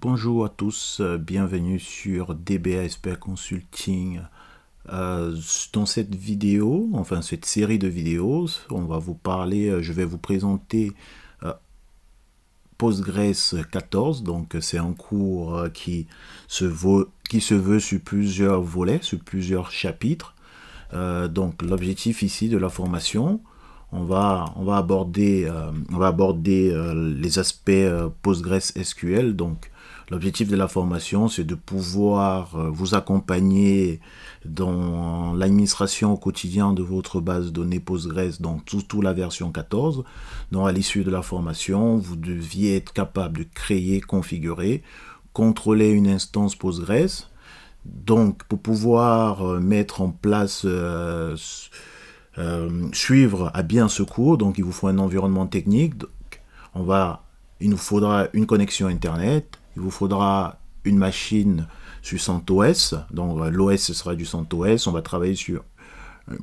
Bonjour à tous, bienvenue sur DBA Consulting. Dans cette vidéo, enfin cette série de vidéos, on va vous parler, je vais vous présenter Postgres 14. Donc c'est un cours qui se veut sur plusieurs volets, sur plusieurs chapitres. Donc l'objectif ici de la formation, on va aborder les aspects PostgreSQL. Donc l'objectif de la formation, c'est de pouvoir vous accompagner dans l'administration au quotidien de votre base de données Postgres, donc tout la version 14. Donc à l'issue de la formation, vous deviez être capable de créer, configurer, contrôler une instance Postgres. Donc, pour pouvoir mettre en place, suivre à bien ce cours, donc il vous faut un environnement technique. Donc, il nous faudra une connexion Internet, il vous faudra une machine sur CentOS. Donc, l'OS ce sera du CentOS. On va travailler sur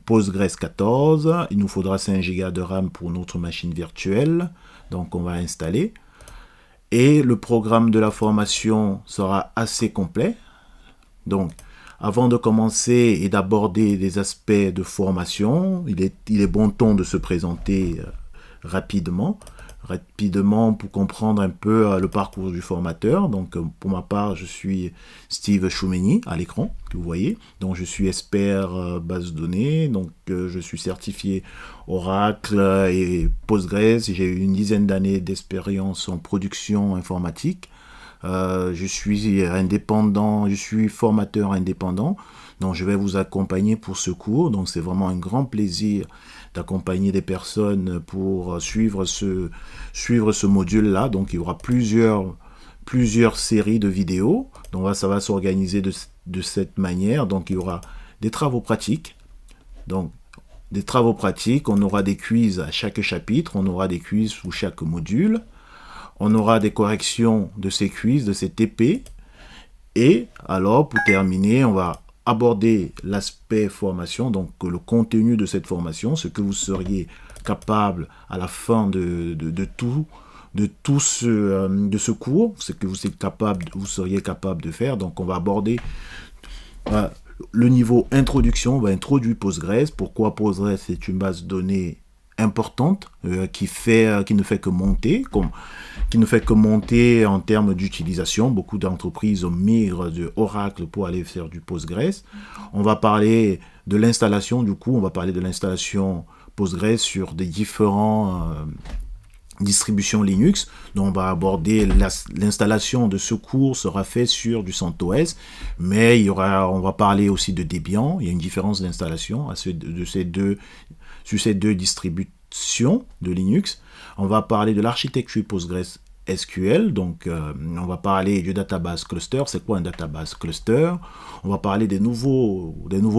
Postgres 14. Il nous faudra 5 Go de RAM pour notre machine virtuelle. Donc, on va installer. Et le programme de la formation sera assez complet. Donc, avant de commencer et d'aborder les aspects de formation, il est bon ton de se présenter rapidement pour comprendre un peu le parcours du formateur. Donc, pour ma part, je suis Steve Choumeni à l'écran, que vous voyez. Donc, je suis expert base de données. Donc, je suis certifié Oracle et Postgres. J'ai eu une dizaine d'années d'expérience en production informatique. Je suis indépendant, je suis formateur indépendant, donc je vais vous accompagner pour ce cours. Donc c'est vraiment un grand plaisir d'accompagner des personnes pour suivre ce module-là. Donc il y aura plusieurs séries de vidéos. Donc ça va s'organiser de cette manière. Donc il y aura des travaux pratiques. Donc des travaux pratiques, on aura des quiz à chaque chapitre, on aura des quiz sous chaque module. On aura des corrections de ces quiz, de ces TP. Et alors, pour terminer, on va aborder l'aspect formation, donc le contenu de cette formation, ce que vous seriez capable à la fin de ce cours, ce que vous seriez capable de faire. Donc, on va aborder le niveau introduction. On va introduire Postgres. Pourquoi Postgres est une base de données importante qui ne fait que monter, en termes d'utilisation. Beaucoup d'entreprises migrent de Oracle pour aller faire du Postgres. On va parler de l'installation, on va parler de l'installation Postgres sur des différents distribution Linux. Donc on va aborder l'installation de ce cours sera fait sur du CentOS, mais on va parler aussi de Debian. Il y a une différence d'installation sur ces deux distributions de Linux. On va parler de l'architecture PostgreSQL, donc on va parler du database cluster. C'est quoi un database cluster? On va parler des nouveaux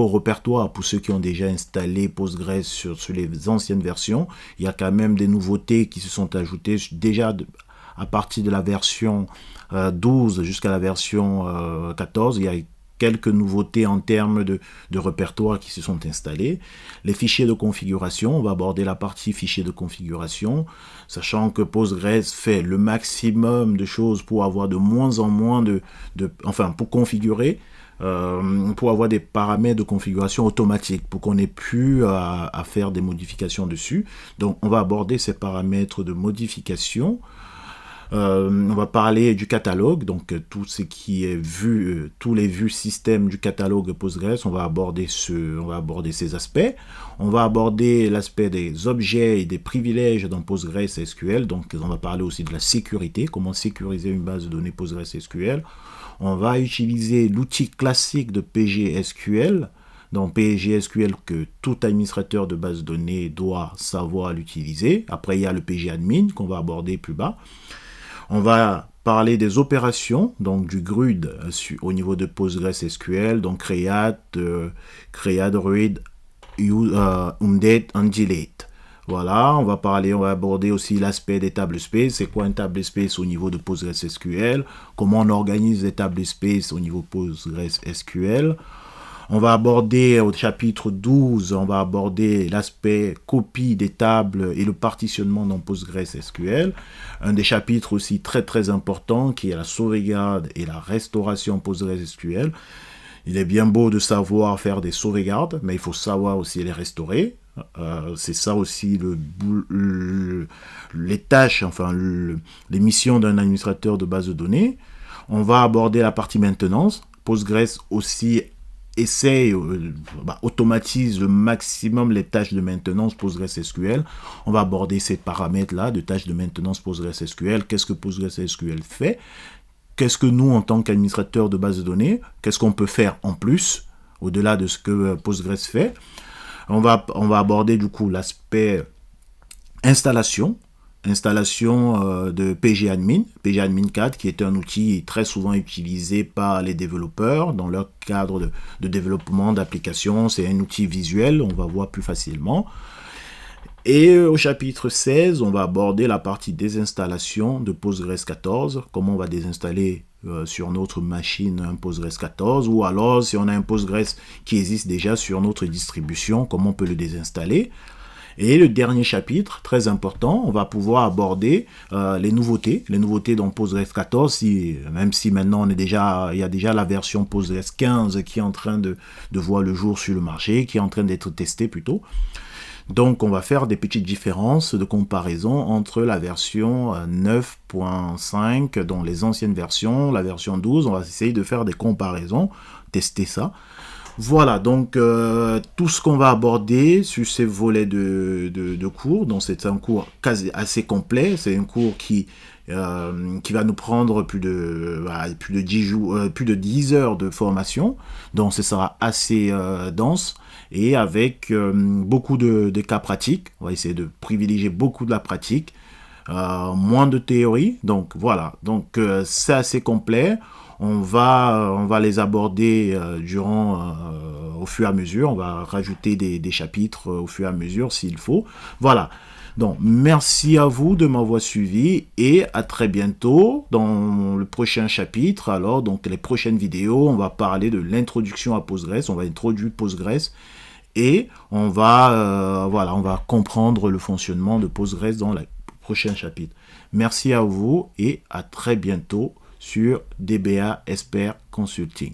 répertoires pour ceux qui ont déjà installé Postgres sur les anciennes versions. Il y a quand même des nouveautés qui se sont ajoutées déjà à partir de la version 12 jusqu'à la version 14. Il y a quelques nouveautés en termes de répertoires qui se sont installés. Les fichiers de configuration, on va aborder la partie fichiers de configuration, sachant que Postgres fait le maximum de choses pour avoir de moins en moins pour configurer, pour avoir des paramètres de configuration automatiques, pour qu'on n'ait plus à faire des modifications dessus. Donc on va aborder ces paramètres de modification. On va parler du catalogue, donc tout ce qui est vu, tous les vues système du catalogue Postgres, on va aborder ces aspects. On va aborder l'aspect des objets et des privilèges dans PostgreSQL, donc on va parler aussi de la sécurité, comment sécuriser une base de données PostgreSQL. On va utiliser l'outil classique de PGSQL, donc PGSQL que tout administrateur de base de données doit savoir l'utiliser. Après, il y a le PGAdmin qu'on va aborder plus bas. On va parler des opérations, donc du GRUD au niveau de PostgreSQL, donc create, read, update, and delete. Voilà, on va aborder aussi l'aspect des tables space. C'est quoi un table space au niveau de PostgreSQL? Comment on organise les tables space au niveau PostgreSQL? On va aborder au chapitre 12, on va aborder l'aspect copie des tables et le partitionnement dans PostgreSQL. Un des chapitres aussi très très important qui est la sauvegarde et la restauration PostgreSQL. Il est bien beau de savoir faire des sauvegardes, mais il faut savoir aussi les restaurer. C'est ça aussi les tâches, enfin les missions d'un administrateur de base de données. On va aborder la partie maintenance. Postgres aussi essaye, automatise le maximum les tâches de maintenance PostgreSQL. On va aborder ces paramètres-là de tâches de maintenance PostgreSQL. Qu'est-ce que PostgreSQL fait? Qu'est-ce que nous, en tant qu'administrateur de base de données, qu'est-ce qu'on peut faire en plus, au-delà de ce que Postgres fait? On va aborder du coup l'aspect installation de pgadmin 4, qui est un outil très souvent utilisé par les développeurs dans leur cadre de développement d'applications. C'est un outil visuel, on va voir plus facilement. Et au chapitre 16, on va aborder la partie désinstallation de Postgres 14, comment on va désinstaller sur notre machine un Postgres 14, ou alors si on a un Postgres qui existe déjà sur notre distribution, comment on peut le désinstaller. Et le dernier chapitre, très important, on va pouvoir aborder les nouveautés dans Postgres 14, même si maintenant il y a déjà la version Postgres 15 qui est en train de voir le jour sur le marché, qui est en train d'être testée plutôt. Donc on va faire des petites différences de comparaison entre la version 9.5 dans les anciennes versions, la version 12, on va essayer de faire des comparaisons, tester ça. Voilà, donc tout ce qu'on va aborder sur ces volets de cours, donc c'est un cours assez complet, c'est un cours qui va nous prendre plus de 10 heures de formation, donc ce sera assez dense, et avec beaucoup de cas pratiques. On va essayer de privilégier beaucoup de la pratique, moins de théorie, donc voilà, donc c'est assez complet. On va les aborder au fur et à mesure. On va rajouter des chapitres au fur et à mesure s'il faut. Voilà. Donc, merci à vous de m'avoir suivi et à très bientôt dans le prochain chapitre. Alors, donc, les prochaines vidéos, on va parler de l'introduction à Postgres. On va introduire Postgres et on va comprendre le fonctionnement de Postgres dans le prochain chapitre. Merci à vous et à très bientôt sur DBA Expert Consulting.